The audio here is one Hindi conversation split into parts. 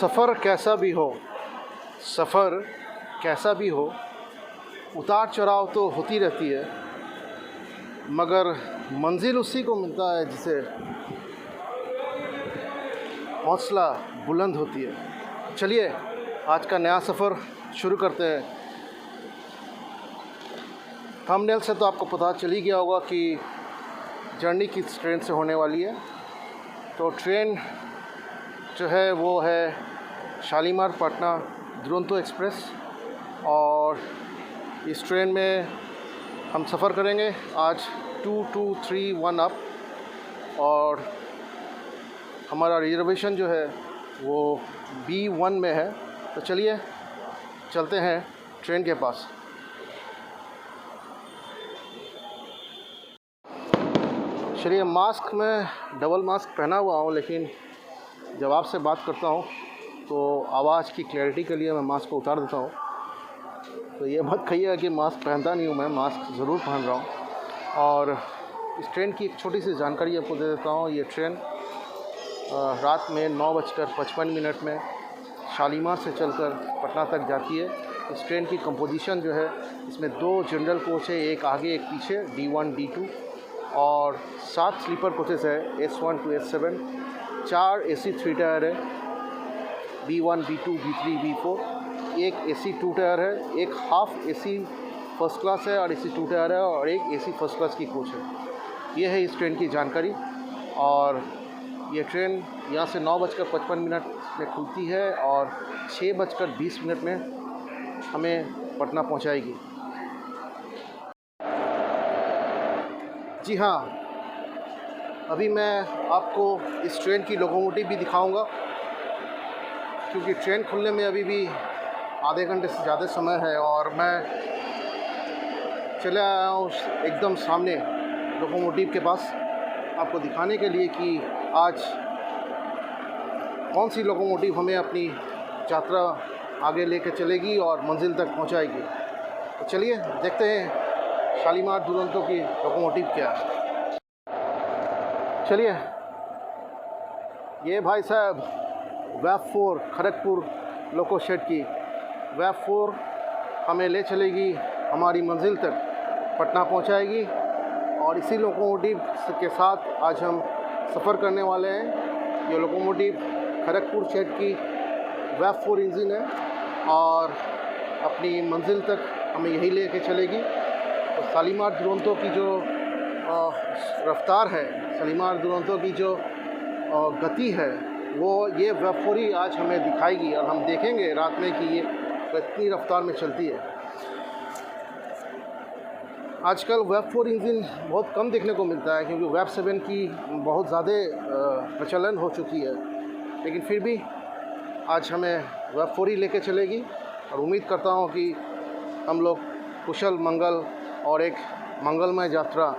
सफ़र कैसा भी हो उतार चढ़ाव तो होती रहती है, मगर मंजिल उसी को मिलता है जिसे हौसला बुलंद होती है। चलिए आज का नया सफ़र शुरू करते हैं। थंबनेल से तो आपको पता चल ही गया होगा कि जर्नी किस ट्रेन से होने वाली है। तो ट्रेन जो है वो है शालीमार पटना दुरंतो एक्सप्रेस, और इस ट्रेन में हम सफ़र करेंगे आज 2231 अप, और हमारा रिजर्वेशन जो है वो B1 में है। तो चलिए चलते हैं ट्रेन के पास। चलिए, मास्क में डबल मास्क पहना हुआ हूँ, लेकिन जब आपसे बात करता हूँ तो आवाज़ की क्लैरिटी के लिए मैं मास्क को उतार देता हूँ। तो ये मत कहिएगा कि मास्क पहनता नहीं हूँ, मैं मास्क ज़रूर पहन रहा हूँ। और इस ट्रेन की एक छोटी सी जानकारी आपको दे देता हूँ। ये ट्रेन रात में 9:55 में शालीमार से चलकर पटना तक जाती है। इस ट्रेन की कंपोजिशन जो है, इसमें 2 जनरल कोच है, एक आगे एक पीछे, D1 D2, और 7 स्लीपर कोचेस है, S1 to S7, 4 AC 3 tyre है, B1 B2 B3 B4, एक AC 2 टायर है, एक हाफ AC फर्स्ट क्लास है और AC 2 टायर है, और एक AC फर्स्ट क्लास की कोच है। ये है इस ट्रेन की जानकारी। और ये ट्रेन यहाँ से 9:55 में खुलती है और 6:20 में हमें पटना पहुँचाएगी। जी हाँ, अभी मैं आपको इस ट्रेन की लोकोमोटिव भी दिखाऊंगा, क्योंकि ट्रेन खुलने में अभी भी आधे घंटे से ज़्यादा समय है, और मैं चला आया हूँ एकदम सामने लोकोमोटिव के पास आपको दिखाने के लिए कि आज कौन सी लोकोमोटिव हमें अपनी यात्रा आगे लेकर चलेगी और मंजिल तक पहुंचाएगी। तो चलिए देखते हैं शालीमार दुरंतो की लोकोमोटिव क्या है। चलिए, ये भाई साहब वेब 4 खड़गपुर लोको शेड की वेब 4 हमें ले चलेगी, हमारी मंजिल तक पटना पहुंचाएगी। और इसी लोकोमोटिव के साथ आज हम सफ़र करने वाले हैं। ये लोकोमोटिव खड़गपुर शेड की वेब 4 इंजन है, और अपनी मंजिल तक हमें यही लेके चलेगी। तो शालीमार दुरंतो की जो रफ्तार है, शालीमार दुरंतो की जो गति है, वो ये वेब 4 ही आज हमें दिखाएगी, और हम देखेंगे रात में कि ये कितनी रफ्तार में चलती है। आजकल वेब 4 इंजन बहुत कम देखने को मिलता है, क्योंकि वेब 7 की बहुत ज़्यादा प्रचलन हो चुकी है, लेकिन फिर भी आज हमें वेब 4 ही लेके चलेगी। और उम्मीद करता हूँ कि हम लोग कुशल मंगल और एक मंगलमय यात्रा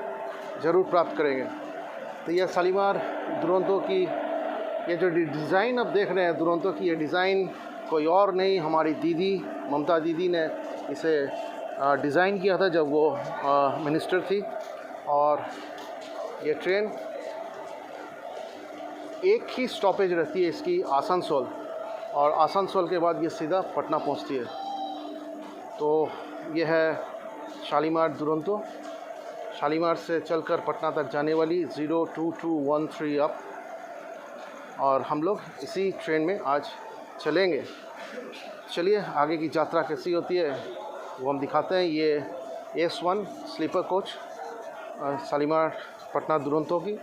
ज़रूर प्राप्त करेंगे। तो यह शालीमार दुरंतो की ये जो डिज़ाइन आप देख रहे हैं दुरंतो की, ये डिज़ाइन कोई और नहीं, हमारी दीदी ममता दीदी ने इसे डिज़ाइन किया था जब वो मिनिस्टर थी। और ये ट्रेन एक ही स्टॉपेज रहती है इसकी, आसनसोल, और आसनसोल के बाद ये सीधा पटना पहुंचती है। तो ये है शालीमार दुरंतो, शालीमार से चलकर पटना तक जाने वाली 02213 अप, और हम लोग इसी ट्रेन में आज चलेंगे। चलिए आगे की यात्रा कैसी होती है वो हम दिखाते हैं। ये S1 sleeper coach Shalimar Patna Duronto की,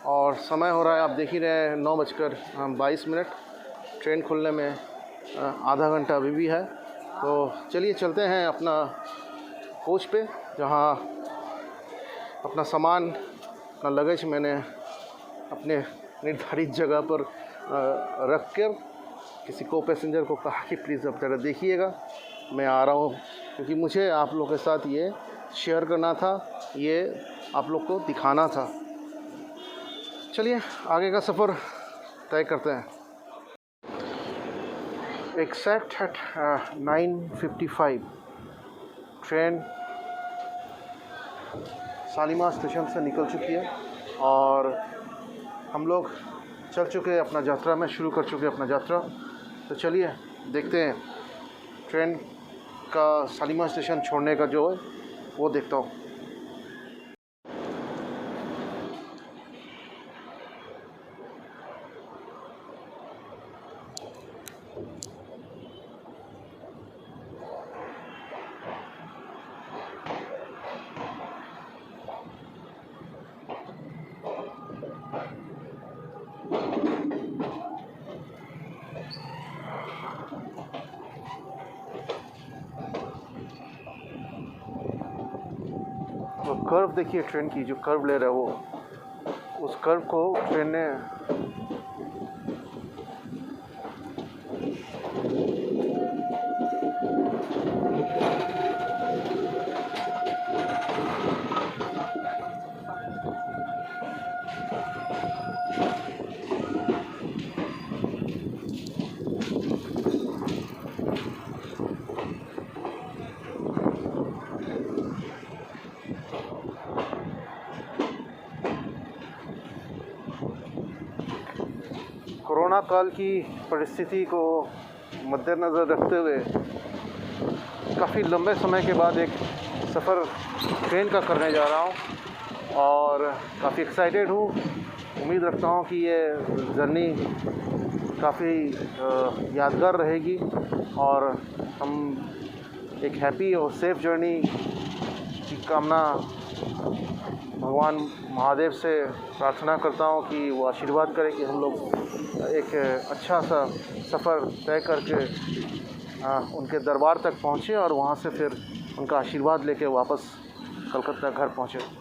और समय हो रहा है आप देख ही रहे हैं 9:22। ट्रेन खुलने में आधा घंटा अभी भी है। तो चलिए चलते हैं अपना कोच पे, जहाँ अपना सामान, अपना लगेज मैंने अपने निर्धारित जगह पर रख कर किसी को पैसेंजर को कहा कि प्लीज़ अब ज़रा देखिएगा, मैं आ रहा हूँ, क्योंकि मुझे आप लोगों के साथ ये शेयर करना था, ये आप लोग को दिखाना था। चलिए आगे का सफ़र तय करते हैं। Exact at 9:55 train Shalimar station से निकल चुकी है, और हम लोग चल चुके हैं अपना यात्रा में, शुरू कर चुके हैं अपना यात्रा। तो चलिए देखते हैं ट्रेन का शालीमार स्टेशन छोड़ने का जो है वो देखता हूँ। तो कर्व देखिए, ट्रेन की जो कर्व ले रहा है वो, उस कर्व को ट्रेन ने कोरोना काल की परिस्थिति को मद्देनज़र रखते हुए काफ़ी लंबे समय के बाद एक सफ़र ट्रेन का करने जा रहा हूँ और काफ़ी एक्साइटेड हूँ। उम्मीद रखता हूँ कि ये जर्नी काफ़ी यादगार रहेगी और हम एक हैप्पी और सेफ जर्नी की कामना भगवान महादेव से प्रार्थना करता हूँ कि वो आशीर्वाद करें कि हम लोग एक अच्छा सा सफ़र तय करके उनके दरबार तक पहुँचे और वहाँ से फिर उनका आशीर्वाद लेके वापस कलकत्ता घर पहुँचे।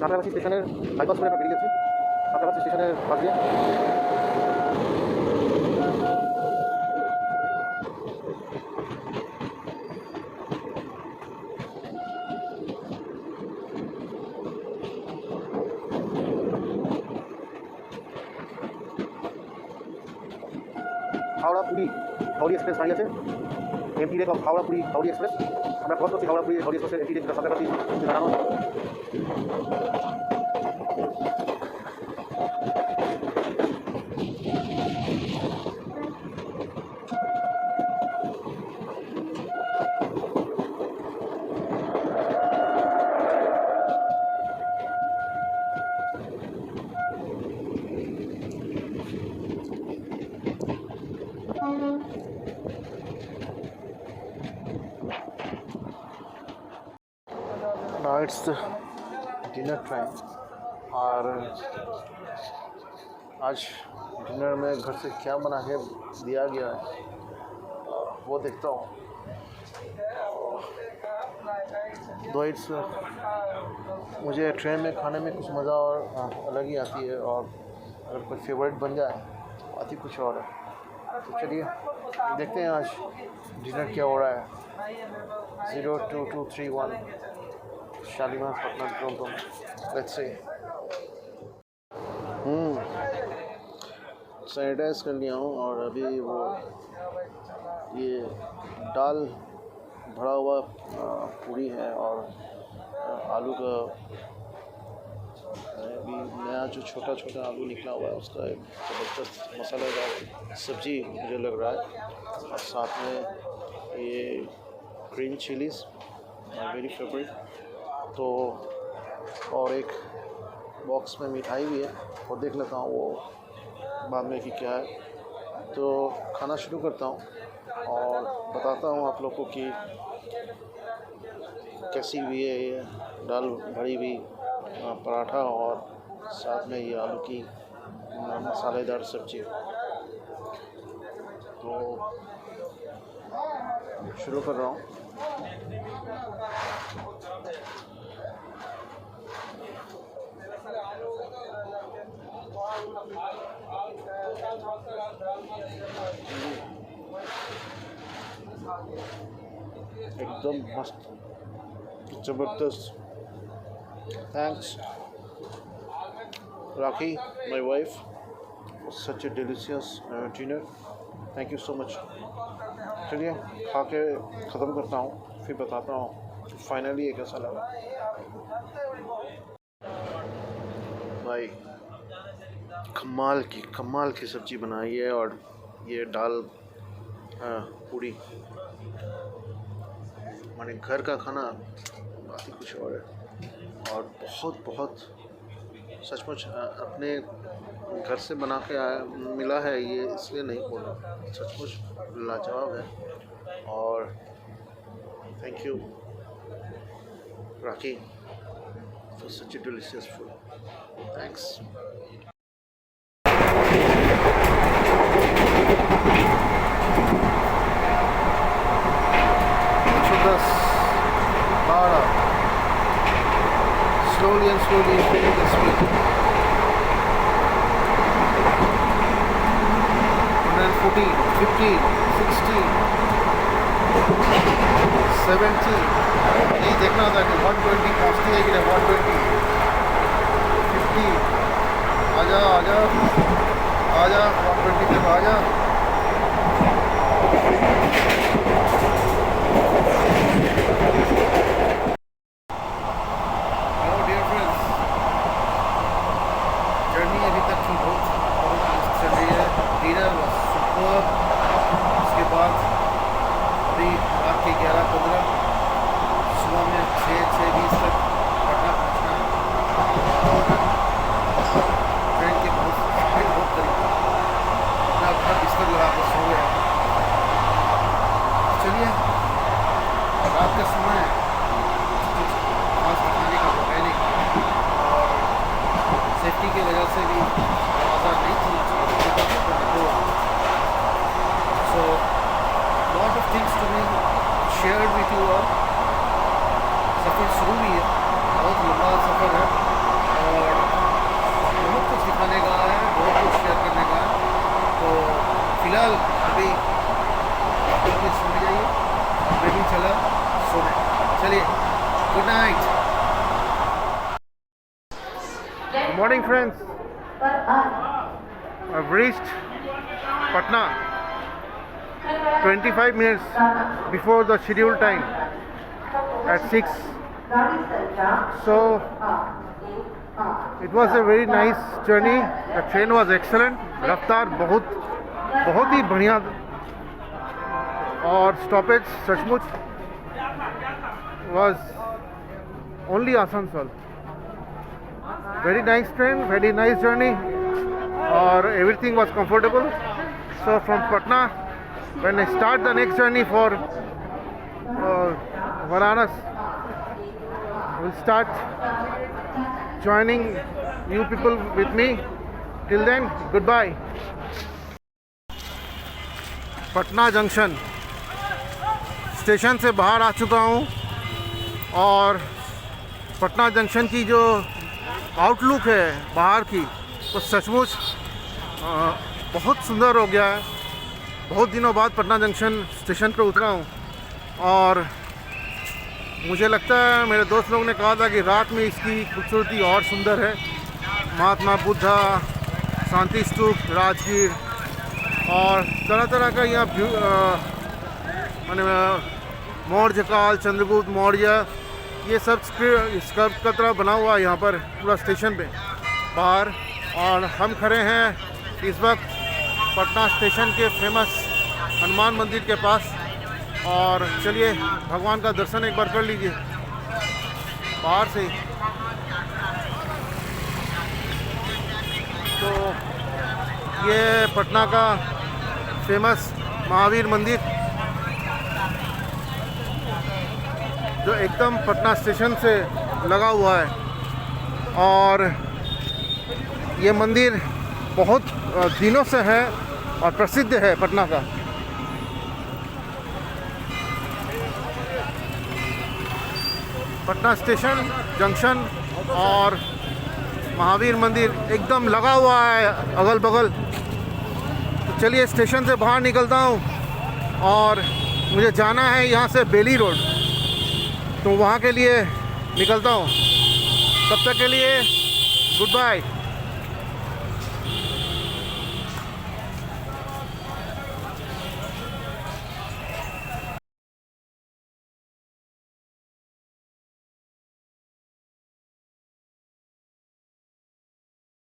সাঁতরাগাছি স্টেশনের বাইপাস করে আমরা বেরিয়ে গেছি। সাঁতরাগাছি স্টেশনের পাশ দিয়ে হাওড়া পুরী হাওড়ি এক্সপ্রেস দাঁড়িয়ে আছে। Empty rake of Howrah Puri হাওড়ি এক্সপ্রেস। আমরা ক্রস করছি হাওড়া পুরী হাওড়ি এক্সপ্রেসের এমটি রেক সাঁতরাগাছি দাঁড়ানো। Now it's the dinner time और आज डिनर में घर से क्या बना के दिया गया है वो देखता हूँ। दो इट्स मुझे ट्रेन में खाने में कुछ मज़ा और अलग ही आती है और अगर कोई फेवरेट बन जाए आती कुछ और है। तो चलिए देखते हैं आज डिनर क्या हो रहा है। 02231 Shalimar Patna Duronto. Let's see. Sanitize कर लिया हूँ और अभी वो ये दाल भरा हुआ पूरी है और आलू का अभी नया जो छोटा छोटा आलू निकला हुआ है उसका एक ज़बरदस्त मसालेदार सब्ज़ी मुझे लग रहा है और साथ में ये ग्रीन चिलीज़ वेरी फेवरेट। तो और एक बॉक्स में मिठाई भी है और देख लेता हूँ वो बाद में कि क्या है। तो खाना शुरू करता हूँ और बताता हूँ आप लोग को कि कैसी हुई है ये दाल भरी हुई पराठा और साथ में ये आलू की मसालेदार सब्ज़ी। तो शुरू कर रहा हूँ। एकदम मस्त ज़बरदस्त। Thanks. Rakhi, my wife, for such a delicious dinner. Thank you so much. चलिए खा के ख़त्म करता हूँ, फिर बताता हूँ फाइनली ये कैसा लगा। भाई कमाल की सब्ज़ी बनाई है, और ये दाल पूड़ी, माने घर का खाना बात ही कुछ और है। और बहुत सचमुच अपने घर से बना के मिला है ये, इसलिए नहीं बोल रहा, सचमुच लाजवाब है। और thank you rakhi for such A delicious food. Thanks. Slowly and slowly filling the street. 114, 15, 16, 17। यही देखना था कि 120 पहुँचती है कि नहीं। 120, 50। आजा 120 तक आजा। उसके बाद अभी रात के 11:15, सुबह में 6:20 तक पटना पहुँचना है। और ट्रेन के बहुत करीब मैं अपना बिस्तर लगा कर सो गया। चलिए रात का समय है, कुछ खास दिखाने का तो है नहीं, और सेफ्टी की वजह से भी दरवाज़ा नहीं खुलना चाहिए। So, lot of things to be shared with you all। सफ़र शुरू भी है, बहुत लंबा सफ़र है, और बहुत कुछ दिखाने का है, बहुत कुछ शेयर करने का है। तो फ़िलहाल अभी बिल्कुल सो जाइए, मैं भी चला सोने। चलिए, good night. Good morning friends, I've reached Patna 25 minutes before the scheduled time at 6. So it was a very nice journey. The train was excellent, रफ्तार बहुत ही बढ़िया, और स्टॉपेज सचमुच was only Asansol. Very nice train, very nice journey, और everything was comfortable. So from Patna, when I start the next journey for Varanasi, we'll start joining you people with me. Till then, goodbye. Patna junction station से बाहर आ चुका हूँ, और पटना जंक्शन की जो आउटलुक है बाहर की, तो सचमुच बहुत सुंदर हो गया है। बहुत दिनों बाद पटना जंक्शन स्टेशन पर उतरा हूँ, और मुझे लगता है मेरे दोस्त लोग ने कहा था कि रात में इसकी खूबसूरती और सुंदर है। महात्मा बुद्धा, शांति स्तूप, राजगीर, और तरह तरह का यहाँ माने मौर्य काल, चंद्रगुप्त मौर्य, ये सब स्कल्प का तरह बना हुआ है यहाँ पर पूरा स्टेशन पे बाहर। और हम खड़े हैं इस वक्त पटना स्टेशन के फेमस हनुमान मंदिर के पास, और चलिए भगवान का दर्शन एक बार कर लीजिए बाहर से। तो ये पटना का फेमस महावीर मंदिर, जो एकदम पटना स्टेशन से लगा हुआ है, और ये मंदिर बहुत दिनों से है और प्रसिद्ध है पटना का। पटना स्टेशन जंक्शन और महावीर मंदिर एकदम लगा हुआ है अगल बगल। तो चलिए स्टेशन से बाहर निकलता हूँ, और मुझे जाना है यहाँ से बेली रोड, तो वहाँ के लिए निकलता हूँ। तब तक के लिए गुड बाय।